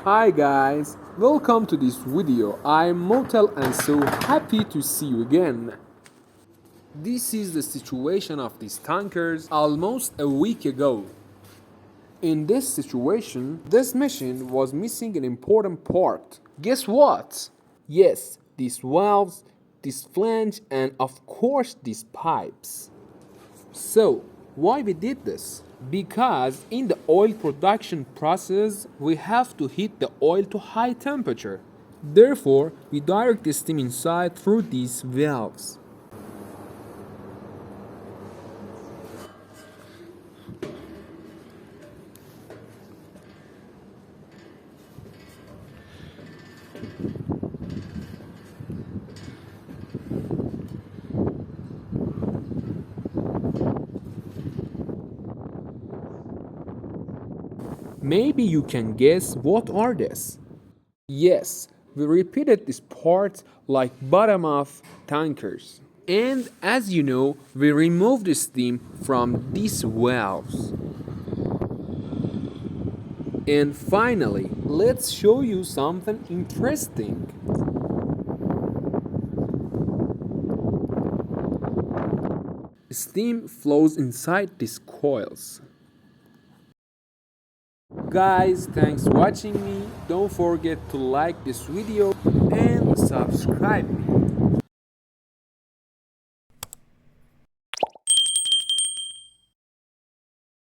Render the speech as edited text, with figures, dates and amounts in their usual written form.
Hi guys, welcome to this video. I'm Motal and so happy to see you again. This is the situation of these tankers almost a week ago. In this situation, this machine was missing an important part. Guess what? Yes, these valves, this flange, and of course these pipes. So, why we did this? Because in the oil production process, we have to heat the oil to high temperature. Therefore, we direct the steam inside through these valves. Maybe you can guess what are these? Yes, we repeated this part like bottom of tankers. And as you know, we removed the steam from these valves. And finally, let's show you something interesting. Steam flows inside these coils. Guys, thanks for watching me. Don't forget to like this video and subscribe me.